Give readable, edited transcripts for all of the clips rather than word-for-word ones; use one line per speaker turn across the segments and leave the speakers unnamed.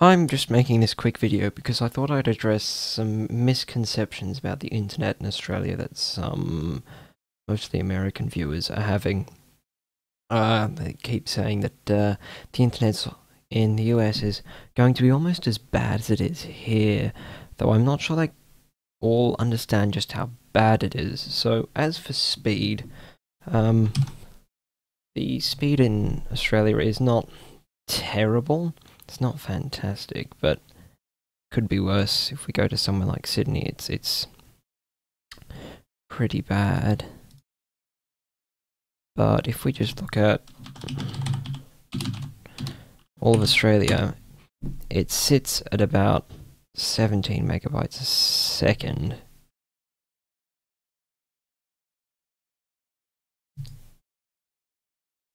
I'm just making this quick video because I thought I'd address some misconceptions about the internet in Australia that some, mostly American viewers are having. They keep saying that the internet in the US is going to be almost as bad as it is here, though I'm not sure they all understand just how bad it is. So as for speed, the speed in Australia is not terrible. It's not fantastic, but could be worse. If we go to somewhere like Sydney, it's pretty bad. But if we just look at all of Australia, it sits at about 17 megabytes a second.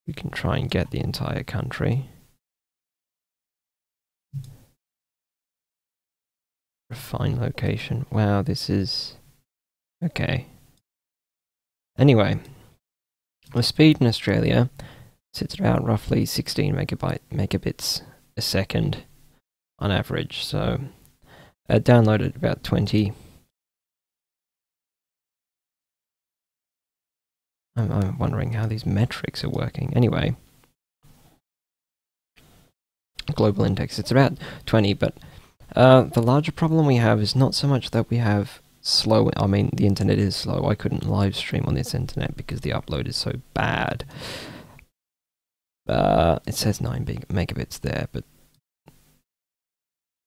We can try and get the entire country. Refine location. Wow, this is... okay. Anyway, the speed in Australia sits at about roughly 16 megabits a second on average, so download at about 20. I'm wondering how these metrics are working. Anyway, global index, it's about 20, but the larger problem we have is not so much that we have slow, I mean, the internet is slow. I couldn't live stream on this internet because the upload is so bad. It says 9 megabits there, but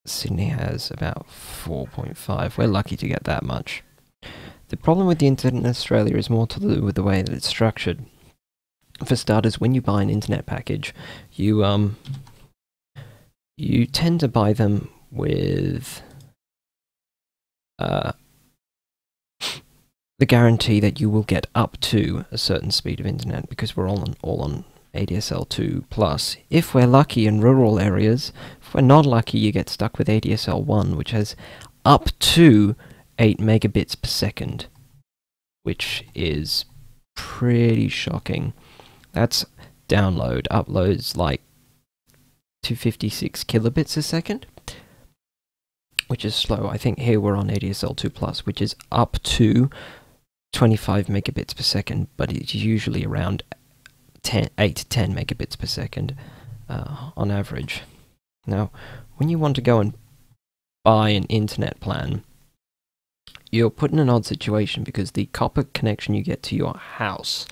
Sydney has about 4.5. We're lucky to get that much. The problem with the internet in Australia is more to do with the way that it's structured. For starters, when you buy an internet package, you tend to buy them with the guarantee that you will get up to a certain speed of internet, because we're all on ADSL 2+. If we're lucky in rural areas, if we're not lucky, you get stuck with ADSL 1, which has up to 8 megabits per second, which is pretty shocking. That's download. Uploads like 256 kilobits a second, which is slow. I think here we're on ADSL 2+, which is up to 25 megabits per second, but it's usually around 8 to 10 megabits per second on average. Now, when you want to go and buy an internet plan, you're put in an odd situation because the copper connection you get to your house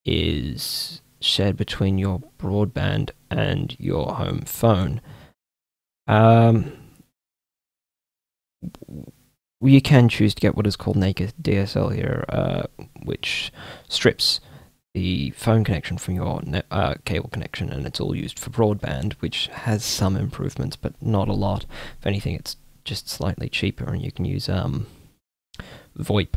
is shared between your broadband and your home phone. You can choose to get what is called naked DSL here, which strips the phone connection from your cable connection, and it's all used for broadband, which has some improvements, but not a lot. If anything, it's just slightly cheaper, and you can use VoIP.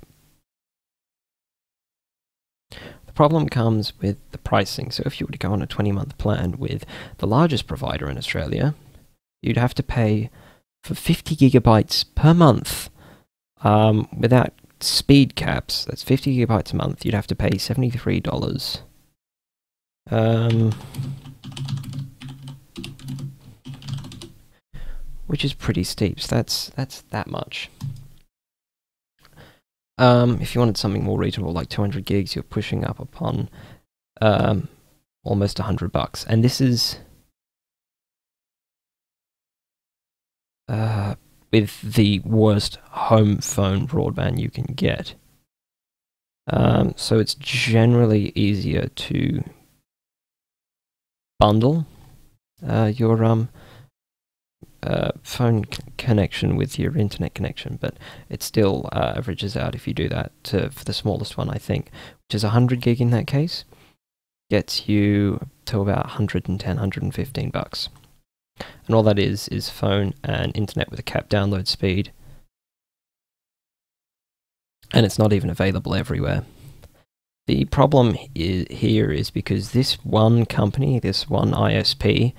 The problem comes with the pricing. So if you were to go on a 20-month plan with the largest provider in Australia, you'd have to pay for 50 gigabytes per month without speed caps. That's 50 gigabytes a month. You'd have to pay $73. Which is pretty steep. So that's that much. If you wanted something more reasonable, like 200 gigs, you're pushing up upon almost $100. And this is with the worst home phone broadband you can get. So it's generally easier to bundle your phone connection with your internet connection, but it still averages out if you do that for the smallest one, I think, which is 100 gig in that case, gets you to about 110, 115 bucks. And all that is phone and internet with a capped download speed. And it's not even available everywhere. The problem here is because this one company, this one ISP,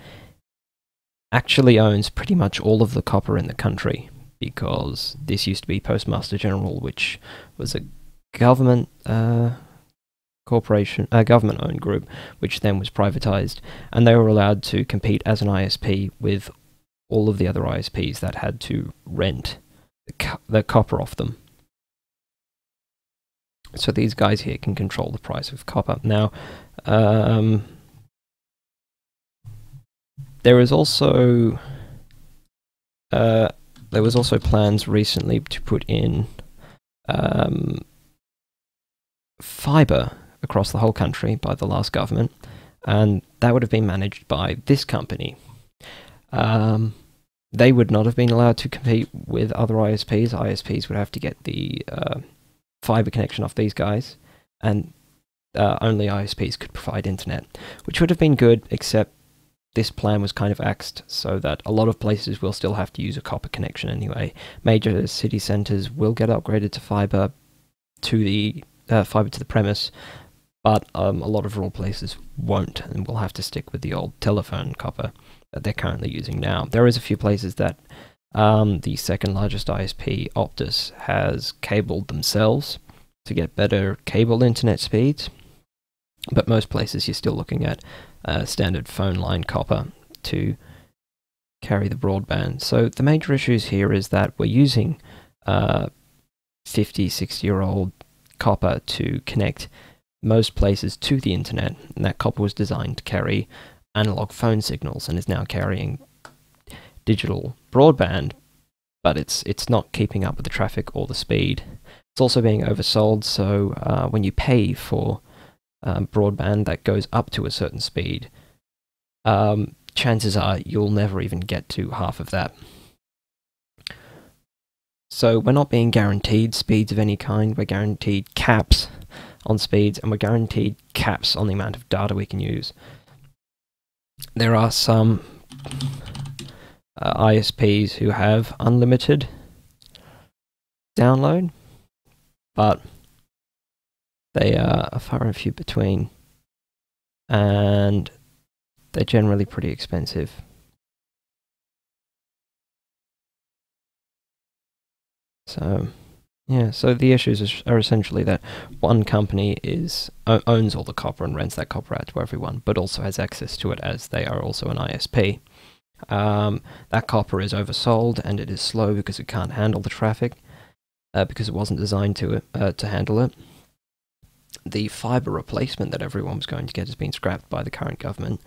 actually owns pretty much all of the copper in the country, because this used to be Postmaster General, which was a government corporation, a government-owned group, which then was privatized, and they were allowed to compete as an ISP with all of the other ISPs that had to rent the copper off them. So these guys here can control the price of copper. Now, there was also plans recently to put in fiber across the whole country by the last government, and that would have been managed by this company. They would not have been allowed to compete with other ISPs. ISPs would have to get the fiber connection off these guys, and only ISPs could provide internet, which would have been good, except this plan was kind of axed so that a lot of places will still have to use a copper connection anyway. Major city centres will get upgraded to fiber to the premise, but a lot of rural places won't, and will have to stick with the old telephone copper that they're currently using now. There is a few places that the second largest ISP, Optus, has cabled themselves to get better cable internet speeds, but most places you're still looking at standard phone line copper to carry the broadband. So the major issues here is that we're using 50, 60-year-old copper to connect most places to the internet, and that copper was designed to carry analog phone signals and is now carrying digital broadband, but it's not keeping up with the traffic or the speed. It's also being oversold, so when you pay for broadband that goes up to a certain speed, chances are you'll never even get to half of that. So we're not being guaranteed speeds of any kind, we're guaranteed caps on speeds, and we're guaranteed caps on the amount of data we can use. There are some ISPs who have unlimited download, but they are far and few between, and they're generally pretty expensive. So, yeah, so the issues are essentially that one company owns all the copper and rents that copper out to everyone, but also has access to it as they are also an ISP. That copper is oversold, and it is slow because it can't handle the traffic, because it wasn't designed to handle it. The fiber replacement that everyone was going to get has been scrapped by the current government.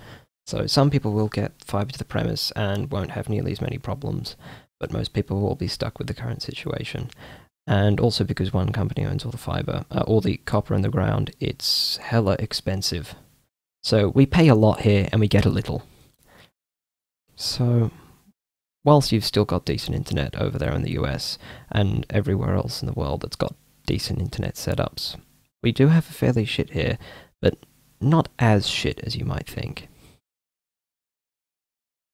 So some people will get fiber to the premise and won't have nearly as many problems, but most people will be stuck with the current situation. And also because one company owns all the fiber, all the copper in the ground, it's hella expensive. So we pay a lot here and we get a little. So whilst you've still got decent internet over there in the US and everywhere else in the world that's got decent internet setups, we do have a fairly shit here, but not as shit as you might think.